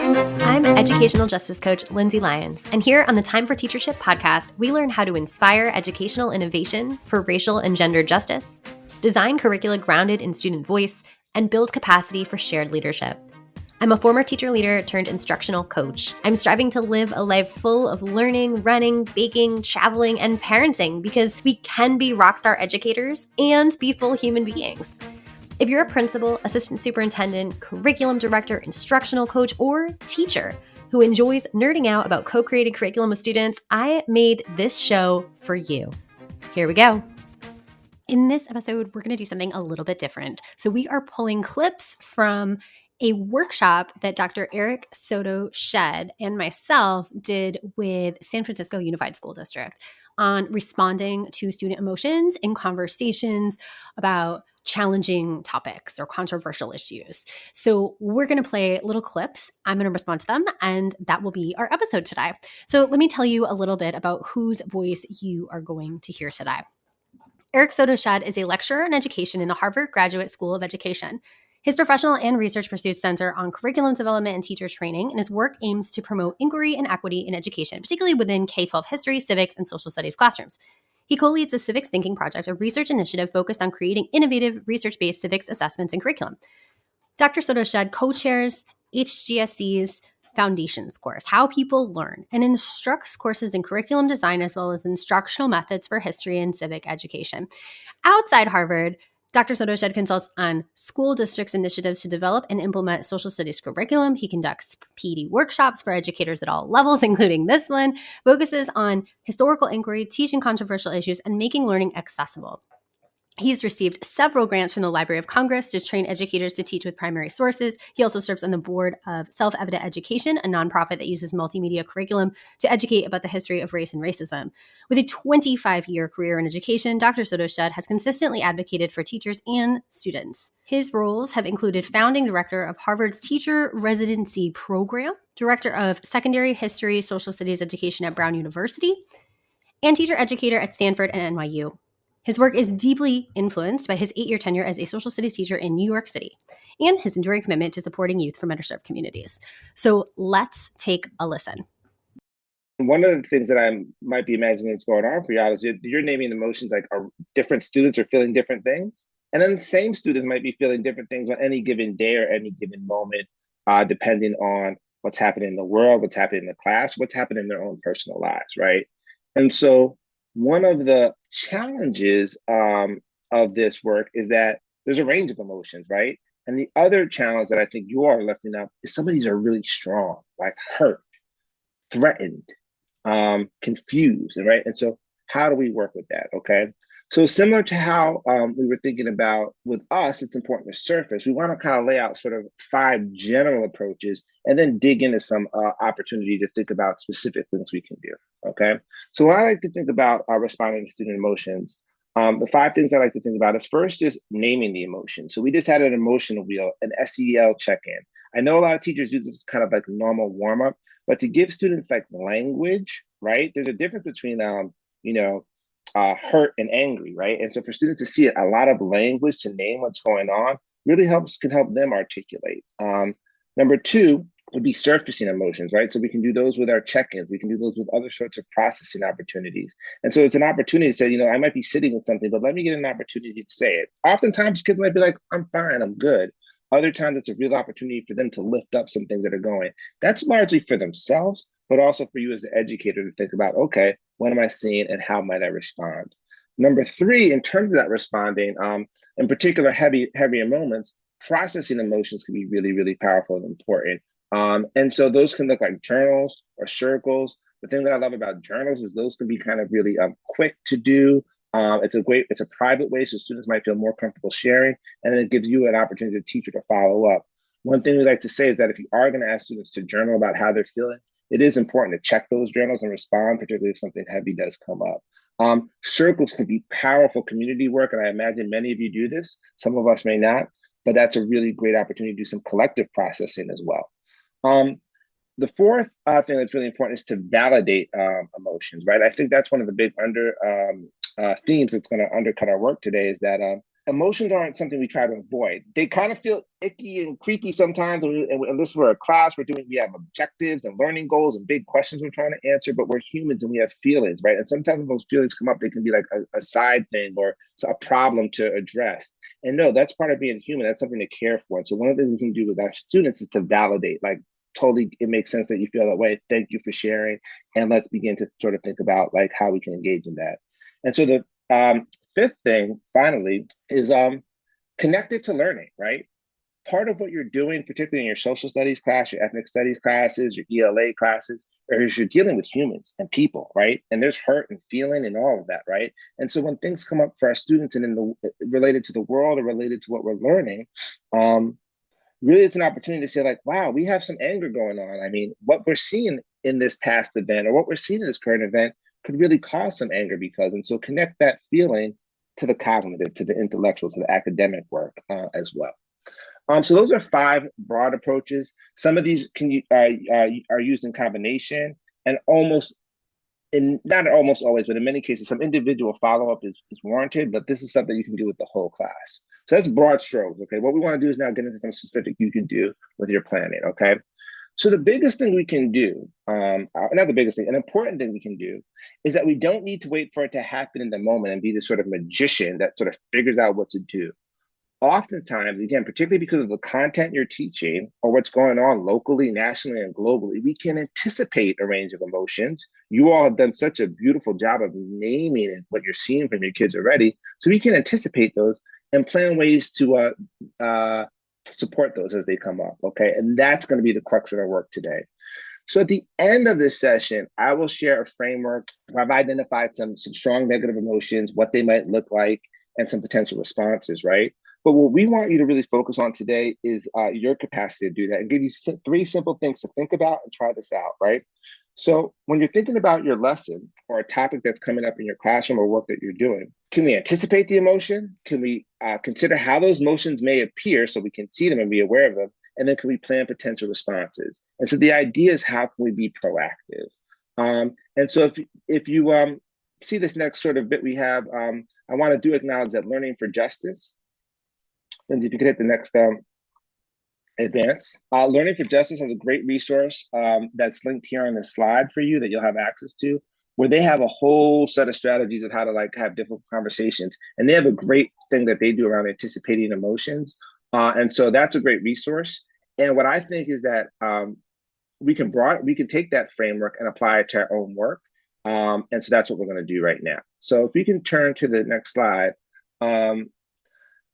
I'm educational justice coach Lindsay Lyons, and here on the Time for Teachership podcast, we learn how to inspire educational innovation for racial and gender justice, design curricula grounded in student voice, and build capacity for shared leadership. I'm a former teacher leader turned instructional coach. I'm striving to live a life full of learning, running, baking, traveling, and parenting because we can be rockstar educators and be full human beings. If you're a principal, assistant superintendent, curriculum director, instructional coach, or teacher who enjoys nerding out about co-creating curriculum with students, I made this show for you. Here we go. In this episode, we're going to do something a little bit different. So we are pulling clips from a workshop that Dr. Eric Soto-Shed and myself did with San Francisco Unified School District on responding to student emotions in conversations about challenging topics or controversial issues. So we're going to play little clips. I'm going to respond to them, and that will be our episode today. So let me tell you a little bit about whose voice you are going to hear today. Eric Soto-Shed is a lecturer in education in the Harvard Graduate School of Education. His professional and research pursuits center on curriculum development and teacher training, and his work aims to promote inquiry and equity in education, particularly within K-12 history, civics, and social studies classrooms. He co-leads the Civics Thinking Project, a research initiative focused on creating innovative, research-based civics assessments and curriculum. Dr. Soto-Shed co-chairs HGSC's Foundations course, How People Learn, and instructs courses in curriculum design as well as instructional methods for history and civic education. Outside Harvard, Dr. Soto-Shed consults on school districts' initiatives to develop and implement social studies curriculum. He conducts PD workshops for educators at all levels, including this one, focuses on historical inquiry, teaching controversial issues, and making learning accessible. He's received several grants from the Library of Congress to train educators to teach with primary sources. He also serves on the board of Self-Evident Education, a nonprofit that uses multimedia curriculum to educate about the history of race and racism. With a 25-year career in education, Dr. Soto-Shed has consistently advocated for teachers and students. His roles have included founding director of Harvard's Teacher Residency Program, director of Secondary History Social Studies Education at Brown University, and teacher educator at Stanford and NYU. His work is deeply influenced by his 8-year tenure as a social studies teacher in New York City and his enduring commitment to supporting youth from underserved communities. So let's take a listen. One of the things that I might be imagining is going on for y'all is you're naming emotions like different students are feeling different things. And then the same students might be feeling different things on any given day or any given moment, depending on what's happening in the world, what's happening in the class, what's happening in their own personal lives, right? And so one of the challenges of this work is that there's a range of emotions, right? And the other challenge that I think you are lifting up is some of these are really strong, like hurt, threatened, confused, right? And so how do we work with that, okay? So similar to how we were thinking about with us, it's important to surface. We want to kind of lay out sort of 5 general approaches and then dig into some opportunity to think about specific things we can do, okay? So when I like to think about responding to student emotions, the 5 things I like to think about is first is naming the emotion. So we just had an emotional wheel, an SEL check-in. I know a lot of teachers do this kind of like normal warm-up, but to give students like language, right? There's a difference between, hurt and angry, right? And so for students to see a lot of language to name what's going on really can help them articulate. Number 2 would be surfacing emotions, right? So we can do those with our check-ins. We can do those with other sorts of processing opportunities. And so it's an opportunity to say, I might be sitting with something, but let me get an opportunity to say it. Oftentimes kids might be like, I'm fine, I'm good. Other times it's a real opportunity for them to lift up some things that are going. That's largely for themselves, but also for you as an educator to think about, okay, what am I seeing and how might I respond? Number 3, in terms of that responding, in particular heavier moments, processing emotions can be really, really powerful and important. And so those can look like journals or circles. The thing that I love about journals is those can be kind of really quick to do. It's a private way, so students might feel more comfortable sharing, and then it gives you an opportunity as a teacher to follow up. One thing we like to say is that if you are going to ask students to journal about how they're feeling, it is important to check those journals and respond, particularly if something heavy does come up. Circles can be powerful community work, and I imagine many of you do this. Some of us may not, but that's a really great opportunity to do some collective processing as well. The 4th thing that's really important is to validate emotions, right? I think that's one of the big themes that's going to undercut our work today is that emotions aren't something we try to avoid. They kind of feel icky and creepy sometimes. And this we're a class, we have objectives and learning goals and big questions we're trying to answer, but we're humans and we have feelings, right? And sometimes when those feelings come up, they can be like a side thing or a problem to address. And no, that's part of being human. That's something to care for. And so one of the things we can do with our students is to validate, like, totally, it makes sense that you feel that way. Thank you for sharing. And let's begin to sort of think about like how we can engage in that. And so the fifth thing, finally, is connected to learning, right? Part of what you're doing, particularly in your social studies class, your ethnic studies classes, your ELA classes, is you're dealing with humans and people, right? And there's hurt and feeling and all of that, right? And so when things come up for our students and related to the world or related to what we're learning, really it's an opportunity to say like, wow, we have some anger going on. I mean, what we're seeing in this past event or what we're seeing in this current event could really cause some anger because, and so connect that feeling to the cognitive, to the intellectual, to the academic work as well. So those are 5 broad approaches. Some of these are used in combination, and not almost always, but in many cases, some individual follow-up is warranted, but this is something you can do with the whole class. So that's broad strokes, okay? What we want to do is now get into some specific you can do with your planning, okay? So the biggest thing we can do, not the biggest thing, an important thing we can do is that we don't need to wait for it to happen in the moment and be this sort of magician that sort of figures out what to do. Oftentimes, again, particularly because of the content you're teaching or what's going on locally, nationally, and globally, we can anticipate a range of emotions. You all have done such a beautiful job of naming what you're seeing from your kids already. So we can anticipate those and plan ways to support those as they come up, okay? And that's going to be the crux of our work today. So at the end of this session, I will share a framework where I've identified some strong negative emotions, what they might look like, and some potential responses, right? But what we want you to really focus on today is your capacity to do that and give you 3 simple things to think about and try this out, right? So when you're thinking about your lesson or a topic that's coming up in your classroom or work that you're doing, can we anticipate the emotion? Can we consider how those emotions may appear so we can see them and be aware of them? And then can we plan potential responses? And so the idea is how can we be proactive? And so if you see this next sort of bit we have, I want to acknowledge that Learning for Justice. Lindsay, if you could hit the next advance. Learning for Justice has a great resource that's linked here on this slide for you that you'll have access to, where they have a whole set of strategies of how to like have difficult conversations. And they have a great thing that they do around anticipating emotions. And so that's a great resource. And what I think is that we can take that framework and apply it to our own work. And so that's what we're going to do right now. So if we can turn to the next slide,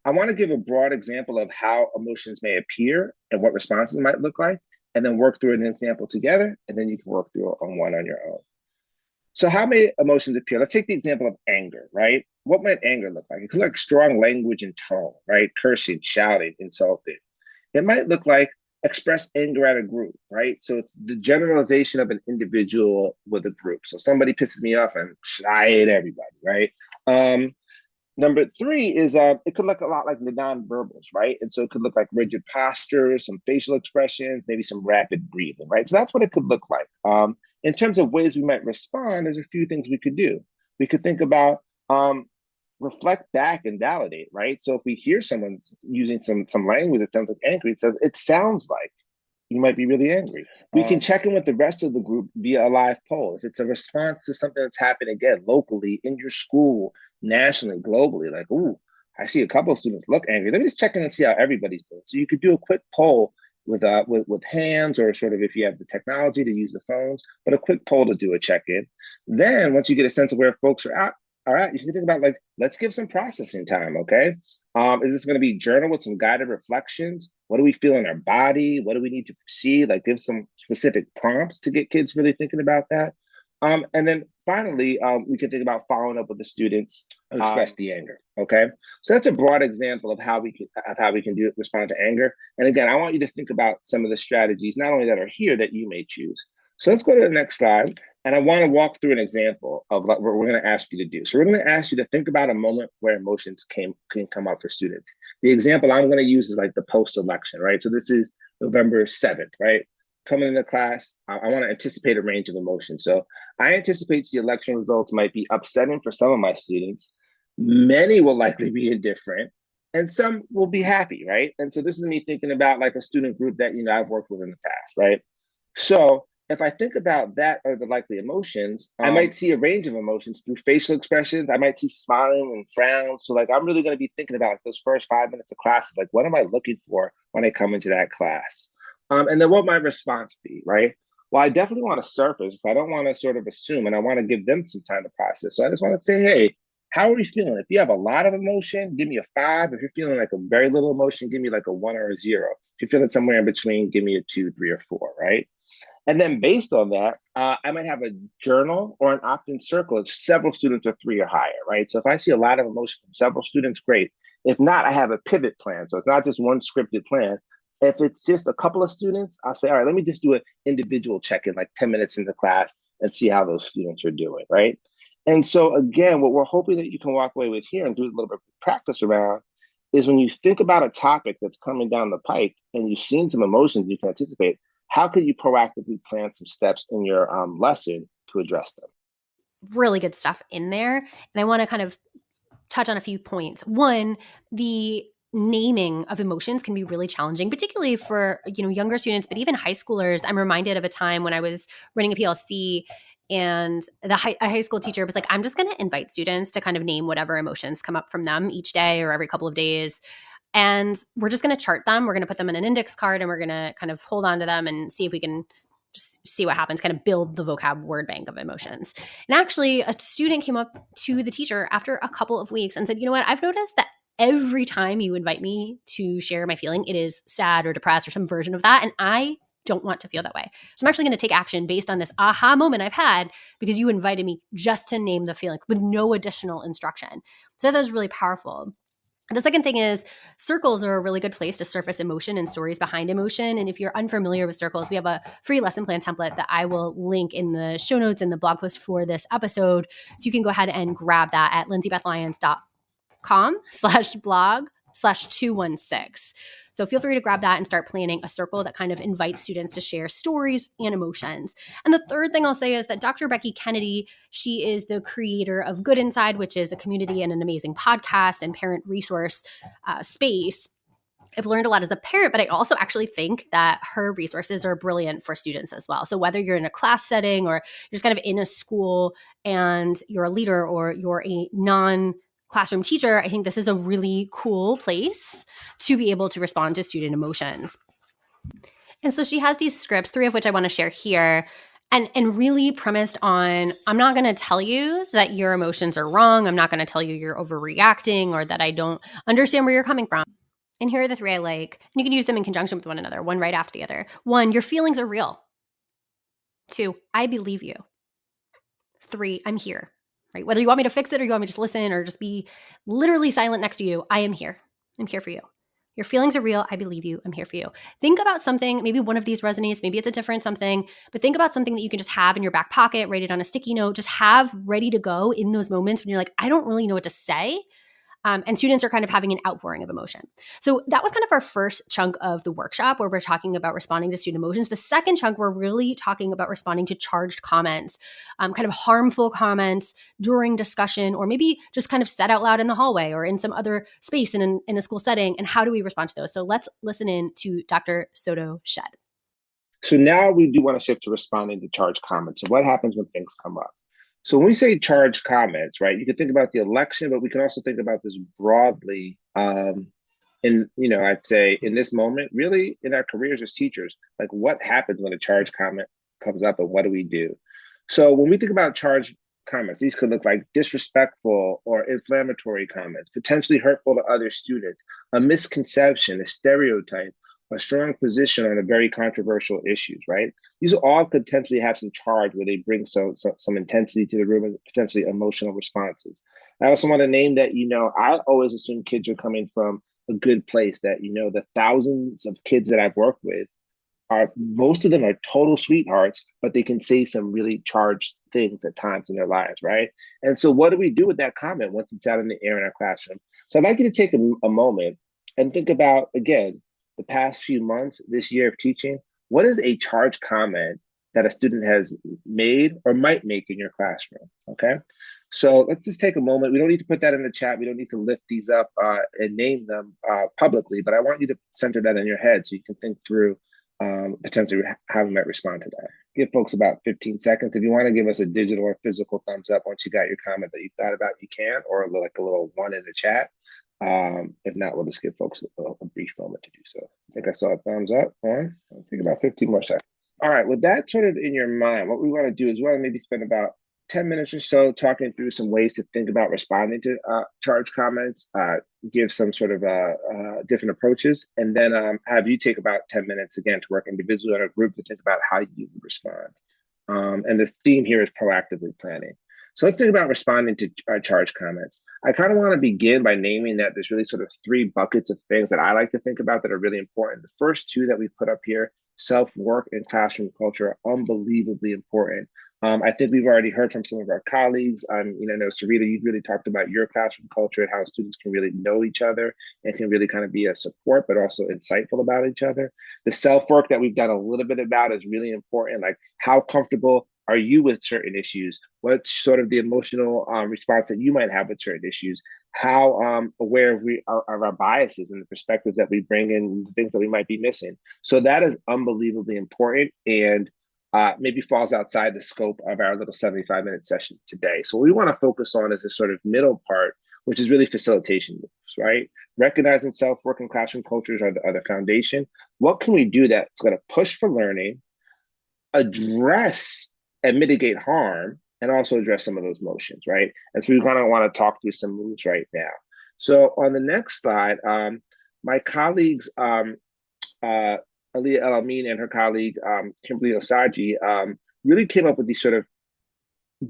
I want to give a broad example of how emotions may appear and what responses might look like, and then work through an example together, and then you can work through one on your own. So how may emotions appear? Let's take the example of anger, right? What might anger look like? It could look like strong language and tone, right? Cursing, shouting, insulting. It might look like express anger at a group, right? So it's the generalization of an individual with a group. So somebody pisses me off and I hate everybody, right? Number 3 is it could look a lot like the nonverbals, right? And so it could look like rigid postures, some facial expressions, maybe some rapid breathing, right? So that's what it could look like. In terms of ways we might respond, there's a few things we could do. We could think about reflect back and validate, right? So if we hear someone's using some language that sounds like angry, it sounds like you might be really angry. We can check in with the rest of the group via a live poll. If it's a response to something that's happened, again, locally, in your school, nationally, globally, like, ooh, I see a couple of students look angry. Let me just check in and see how everybody's doing. So you could do a quick poll with hands, or sort of if you have the technology to use the phones, but a quick poll to do a check-in. Then once you get a sense of where folks are at, all right, you can think about like, let's give some processing time, okay? Is this going to be journal with some guided reflections? What do we feel in our body? What do we need to see? Like give some specific prompts to get kids really thinking about that. And then finally, we can think about following up with the students who express the anger. Okay, so that's a broad example of how we can respond to anger. And again, I want you to think about some of the strategies, not only that are here, that you may choose. So let's go to the next slide. And I want to walk through an example of what we're going to ask you to do. So we're going to ask you to think about a moment where emotions can come up for students. The example I'm going to use is like the post-election, right? So this is November 7th, right? Coming into class, I want to anticipate a range of emotions. So I anticipate the election results might be upsetting for some of my students. Many will likely be indifferent. and some will be happy, right? And so this is me thinking about like a student group that, I've worked with in the past, right? So if I think about that or the likely emotions, I might see a range of emotions through facial expressions. I might see smiling and frowns. So like I'm really going to be thinking about like, those first 5 minutes of class. Like, what am I looking for when I come into that class? And then what might response be, right? Well, I definitely want to surface. I don't want to sort of assume, and I want to give them some time to process. So I just want to say, hey, how are you feeling? If you have a lot of emotion, give me a 5. If you're feeling like a very little emotion, give me like a 1 or a 0. If you're feeling somewhere in between, give me a 2, 3, or 4, right? And then based on that, I might have a journal or an opt-in circle if several students are 3 or higher, right? So if I see a lot of emotion from several students, great. If not, I have a pivot plan. So it's not just one scripted plan. If it's just a couple of students, I'll say, all right, let me just do an individual check-in, like 10 minutes into class and see how those students are doing, right? And so again, what we're hoping that you can walk away with here and do a little bit of practice around is when you think about a topic that's coming down the pike and you've seen some emotions you can anticipate, how can you proactively plan some steps in your lesson to address them? Really good stuff in there. And I want to kind of touch on a few points. One, the naming of emotions can be really challenging, particularly for younger students, but even high schoolers. I'm reminded of a time when I was running a PLC, and a high school teacher was like, I'm just going to invite students to kind of name whatever emotions come up from them each day or every couple of days. And we're just going to chart them. We're going to put them in an index card, and we're going to kind of hold on to them and see if we can just see what happens, kind of build the vocab word bank of emotions. And actually, a student came up to the teacher after a couple of weeks and said, you know what, I've noticed that every time you invite me to share my feeling, it is sad or depressed or some version of that. And I don't want to feel that way. So I'm actually going to take action based on this aha moment I've had because you invited me just to name the feeling with no additional instruction. So that was really powerful. The second thing is circles are a really good place to surface emotion and stories behind emotion. And if you're unfamiliar with circles, we have a free lesson plan template that I will link in the show notes and the blog post for this episode. So you can go ahead and grab that at lindsaybethlyons.com/blog/216. So feel free to grab that and start planning a circle that kind of invites students to share stories and emotions. And the third thing I'll say is that Dr. Becky Kennedy, she is the creator of Good Inside, which is a community and an amazing podcast and parent resource space. I've learned a lot as a parent, but I also actually think that her resources are brilliant for students as well. So whether you're in a class setting or you're just kind of in a school and you're a leader or you're a non-classroom teacher, I think this is a really cool place to be able to respond to student emotions. And so she has these scripts, 3 of which I want to share here, and really premised on, I'm not going to tell you that your emotions are wrong. I'm not going to tell you you're overreacting or that I don't understand where you're coming from. And here are the 3 I like. And you can use them in conjunction with one another, one right after the other. 1, your feelings are real. 2, I believe you. 3, I'm here. Right? Whether you want me to fix it or you want me to just listen or just be literally silent next to you, I am here. I'm here for you. Your feelings are real. I believe you. I'm here for you. Think about something. Maybe one of these resonates. Maybe it's a different something. But think about something that you can just have in your back pocket, write it on a sticky note, just have ready to go in those moments when you're like, I don't really know what to say. And students are kind of having an outpouring of emotion. So that was kind of our first chunk of the workshop where we're talking about responding to student emotions. The second chunk, we're really talking about responding to charged comments, kind of harmful comments during discussion, or maybe just kind of said out loud in the hallway or in some other space in a school setting. And how do we respond to those? So let's listen in to Dr. Soto-Shed. So now we do want to shift to responding to charged comments. So what happens when things come up? So when we say charged comments, right, you can think about the election, but we can also think about this broadly. I'd say in this moment, really in our careers as teachers, like what happens when a charged comment comes up and what do we do? So when we think about charged comments, these could look like disrespectful or inflammatory comments, potentially hurtful to other students, a misconception, a stereotype, a strong position on a very controversial issues, right? These all could potentially have some charge where they bring some intensity to the room and potentially emotional responses. I also want to name that, I always assume kids are coming from a good place, that, the thousands of kids that I've worked with most of them are total sweethearts, but they can say some really charged things at times in their lives, right? And so what do we do with that comment once it's out in the air in our classroom? So I'd like you to take a moment and think about, again, the past few months, this year of teaching. What is a charged comment that a student has made or might make in your classroom. Okay. So let's just take a moment. We don't need to put that in the chat. We don't need to lift these up and name them publicly, but I want you to center that in your head so you can think through potentially how we might respond to that. Give folks about 15 seconds. If you want to give us a digital or physical thumbs up once you got your comment that you thought about, you can, or like a little one in the chat. If not, we'll just give folks a brief moment to do so. I think I saw a thumbs up. One. Let's think about 15 more seconds. All right, with that sort of in your mind, what we want to do is we want to maybe spend about 10 minutes or so talking through some ways to think about responding to charged comments, give some sort of different approaches, and then have you take about 10 minutes again to work individually or a group to think about how you would respond. And the theme here is proactively planning. So let's think about responding to charged comments. I kind of want to begin by naming that there's really sort of three buckets of things that I like to think about that are really important. The first two that we put up here, self-work and classroom culture, are unbelievably important. I think we've already heard from some of our colleagues. I know, Sarita, you really talked about your classroom culture and how students can really know each other and can really kind of be a support, but also insightful about each other. The self-work that we've done a little bit about is really important. Like, how comfortable are you with certain issues? What's sort of the emotional response that you might have with certain issues? How aware we are of our biases and the perspectives that we bring in, the things that we might be missing. So that is unbelievably important, and maybe falls outside the scope of our little 75-minute session today. So what we want to focus on is this sort of middle part, which is really facilitation moves, right? Recognizing self-work and classroom cultures are the foundation. What can we do that's going to push for learning, address and mitigate harm, and also address some of those motions, right? And so we kind of want to talk through some moves right now. So on the next slide, my colleagues, Aliyah El Amin and her colleague, Kimberly Osaji, really came up with these sort of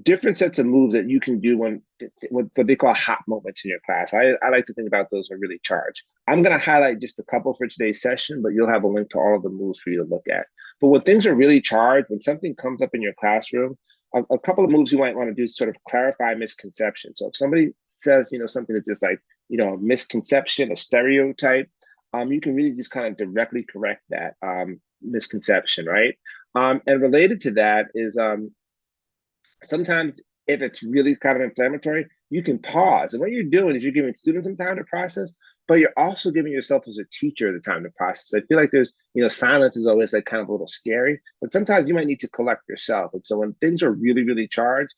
different sets of moves that you can do when what they call hot moments in your class. I like to think about those are really charged. I'm going to highlight just a couple for today's session, but you'll have a link to all of the moves for you to look at. But when things are really charged, when something comes up in your classroom, a couple of moves you might want to do is sort of clarify misconception. So if somebody says, something that's just like, a misconception, a stereotype, you can really just kind of directly correct that misconception, right? And related to that is sometimes if it's really kind of inflammatory, you can pause. And what you're doing is you're giving students some time to process, but you're also giving yourself as a teacher the time to process. I feel like there's, silence is always like kind of a little scary, but sometimes you might need to collect yourself. And so when things are really, really charged,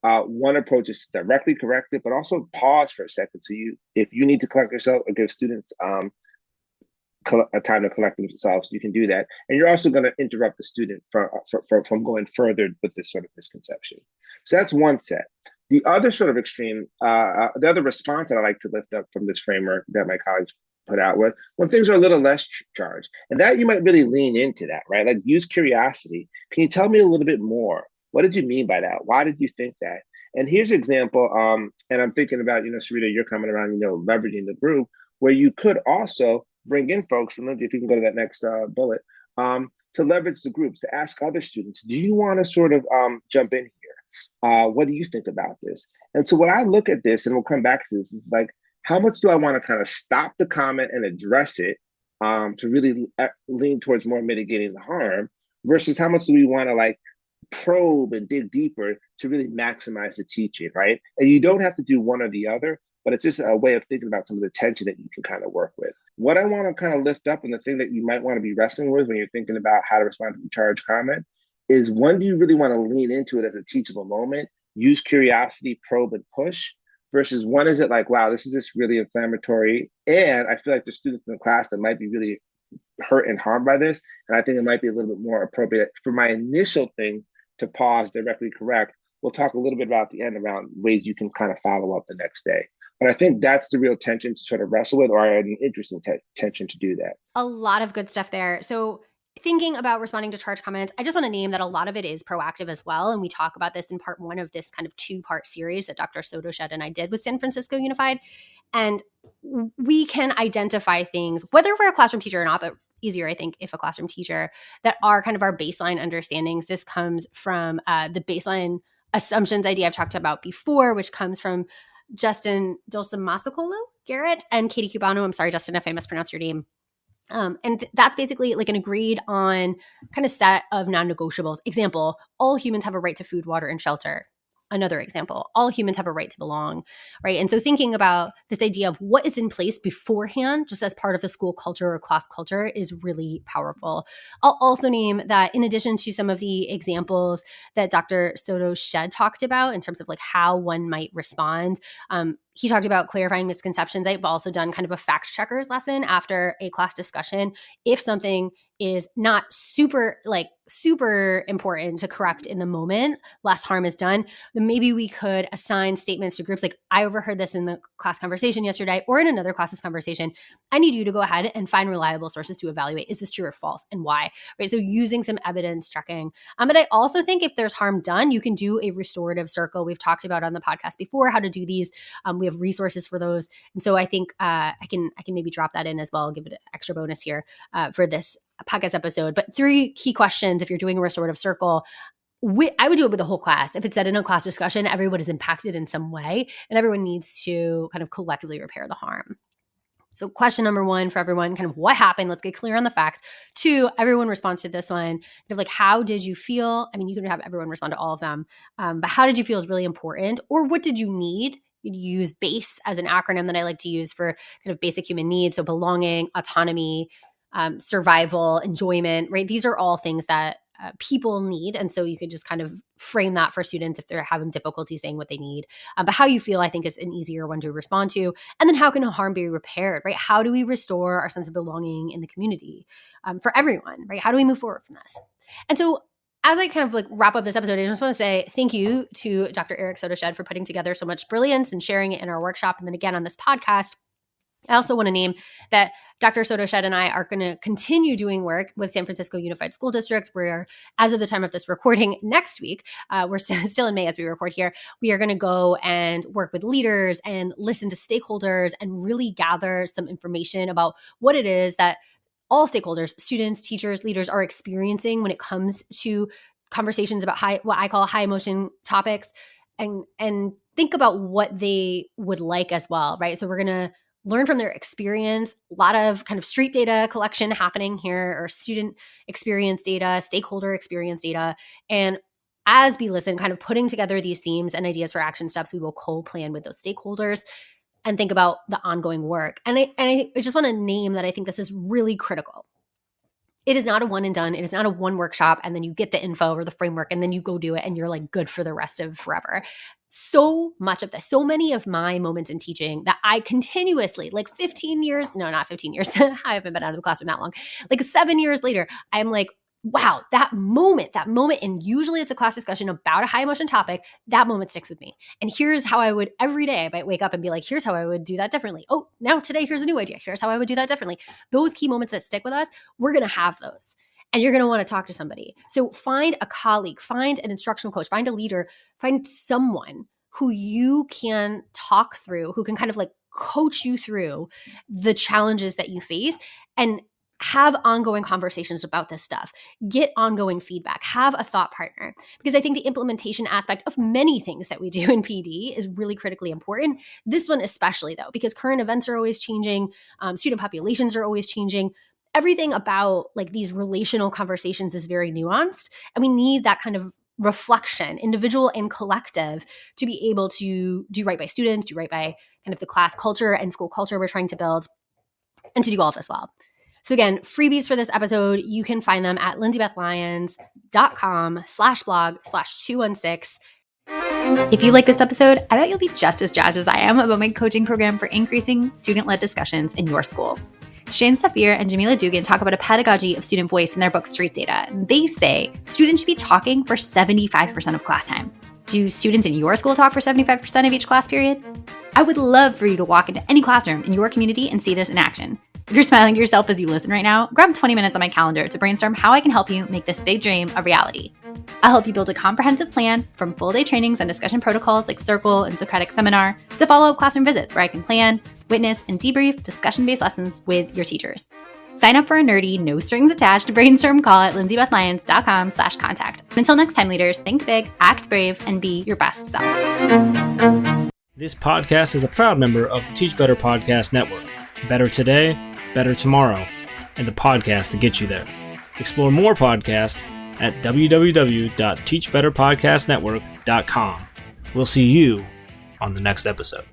one approach is to directly correct it, but also pause for a second. So if you need to collect yourself or give students a time to collect themselves, you can do that. And you're also going to interrupt the student from going further with this sort of misconception. So that's one set. The other sort of extreme, the other response that I like to lift up from this framework that my colleagues put out with, when things are a little less charged, and that you might really lean into that, right? Like, use curiosity. Can you tell me a little bit more? What did you mean by that? Why did you think that? And here's an example, and I'm thinking about, Sarita, you're coming around, leveraging the group, where you could also bring in folks, and Lindsay, if you can go to that next bullet, to leverage the groups, to ask other students, do you want to sort of jump in here? What do you think about this? And so when I look at this, and we'll come back to this, it's like, how much do I want to kind of stop the comment and address it to really lean towards more mitigating the harm, versus how much do we want to like probe and dig deeper to really maximize the teaching, right? And you don't have to do one or the other, but it's just a way of thinking about some of the tension that you can kind of work with. What I want to kind of lift up, and the thing that you might want to be wrestling with when you're thinking about how to respond to the charged comment, is when do you really want to lean into it as a teachable moment, use curiosity, probe, and push, versus when is it like, wow, this is just really inflammatory, and I feel like there's students in the class that might be really hurt and harmed by this, and I think it might be a little bit more appropriate for my initial thing to pause, directly correct. We'll talk a little bit about the end around ways you can kind of follow up the next day. But I think that's the real tension to sort of wrestle with, or an interesting tension to do that. A lot of good stuff there. So thinking about responding to charge comments, I just want to name that a lot of it is proactive as well. And we talk about this in part one of this kind of 2-part series that Dr. Soto-Shed and I did with San Francisco Unified. And we can identify things, whether we're a classroom teacher or not, but easier, I think, if a classroom teacher, that are kind of our baseline understandings. This comes from the baseline assumptions idea I've talked about before, which comes from Justin Dulcemasocolo, Garrett, and Katie Cubano. I'm sorry, Justin, if I mispronounced your name. That's basically like an agreed on kind of set of non-negotiables. Example, all humans have a right to food, water, and shelter. Another example, all humans have a right to belong, right? And so thinking about this idea of what is in place beforehand, just as part of the school culture or class culture, is really powerful. I'll also name that in addition to some of the examples that Dr. Soto-Shed talked about in terms of like how one might respond, he talked about clarifying misconceptions. I've also done kind of a fact checkers lesson after a class discussion. If something is not super important to correct in the moment, less harm is done, then maybe we could assign statements to groups like, I overheard this in the class conversation yesterday or in another class's conversation. I need you to go ahead and find reliable sources to evaluate. Is this true or false and why? Right. So using some evidence checking. But I also think if there's harm done, you can do a restorative circle. We've talked about on the podcast before how to do these. We have resources for those. And so I think I can maybe drop that in as well. I'll give it an extra bonus here for this podcast episode. But 3 key questions if you're doing a restorative circle. I would do it with the whole class. If it's said in a class discussion, everyone is impacted in some way and everyone needs to kind of collectively repair the harm. So question number 1 for everyone, kind of what happened? Let's get clear on the facts. 2, everyone responds to this one. Kind of like, how did you feel? I mean, you can have everyone respond to all of them, but how did you feel is really important, or what did you need? You'd use BASE as an acronym that I like to use for kind of basic human needs. So belonging, autonomy, survival, enjoyment, right? These are all things that people need. And so you could just kind of frame that for students if they're having difficulty saying what they need. But how you feel, I think, is an easier one to respond to. And then how can harm be repaired, right? How do we restore our sense of belonging in the community for everyone, right? How do we move forward from this? And so as I kind of like wrap up this episode, I just want to say thank you to Dr. Eric Soto-Shed for putting together so much brilliance and sharing it in our workshop. And then again on this podcast. I also want to name that Dr. Soto-Shed and I are going to continue doing work with San Francisco Unified School District, where as of the time of this recording next week, we're still in May as we record here, we are going to go and work with leaders and listen to stakeholders and really gather some information about what it is that all stakeholders, students, teachers, leaders are experiencing when it comes to conversations about what I call high emotion topics, and think about what they would like as well, right? So we're going to learn from their experience, a lot of kind of street data collection happening here, or student experience data, stakeholder experience data. And as we listen, kind of putting together these themes and ideas for action steps, we will co-plan with those stakeholders and think about the ongoing work. And I just want to name that I think this is really critical. It is not a one and done. It is not a one workshop and then you get the info or the framework and then you go do it and you're like good for the rest of forever. So much of this, so many of my moments in teaching that I continuously, like 15 years, no, not 15 years. I haven't been out of the classroom that long. Like 7 years later, I'm like, wow, that moment, and usually it's a class discussion about a high emotion topic, that moment sticks with me. And here's how I would, every day I might wake up and be like, here's how I would do that differently. Oh, now today, here's a new idea. Here's how I would do that differently. Those key moments that stick with us, we're going to have those. And you're going to want to talk to somebody. So find a colleague, find an instructional coach, find a leader, find someone who you can talk through, who can kind of like coach you through the challenges that you face, and have ongoing conversations about this stuff, get ongoing feedback, have a thought partner. Because I think the implementation aspect of many things that we do in PD is really critically important. This one especially though, because current events are always changing, student populations are always changing. Everything about like these relational conversations is very nuanced, and we need that kind of reflection, individual and collective, to be able to do right by students, do right by kind of the class culture and school culture we're trying to build, and to do all of this well. So again, freebies for this episode, you can find them at lindsaybethlyons.com/blog/216. If you like this episode, I bet you'll be just as jazzed as I am about my coaching program for increasing student-led discussions in your school. Shane Safir and Jamila Dugan talk about a pedagogy of student voice in their book, Street Data. They say students should be talking for 75% of class time. Do students in your school talk for 75% of each class period? I would love for you to walk into any classroom in your community and see this in action. If you're smiling to yourself as you listen right now, grab 20 minutes on my calendar to brainstorm how I can help you make this big dream a reality. I'll help you build a comprehensive plan, from full-day trainings and discussion protocols like Circle and Socratic Seminar to follow-up classroom visits where I can plan, witness, and debrief discussion-based lessons with your teachers. Sign up for a nerdy, no-strings-attached brainstorm call at lindsaybethlyons.com/contact. Until next time, leaders, think big, act brave, and be your best self. This podcast is a proud member of the Teach Better Podcast Network. Better today, better tomorrow. and the podcast to get you there. Explore more podcasts at www.teachbetterpodcastnetwork.com. We'll see you on the next episode.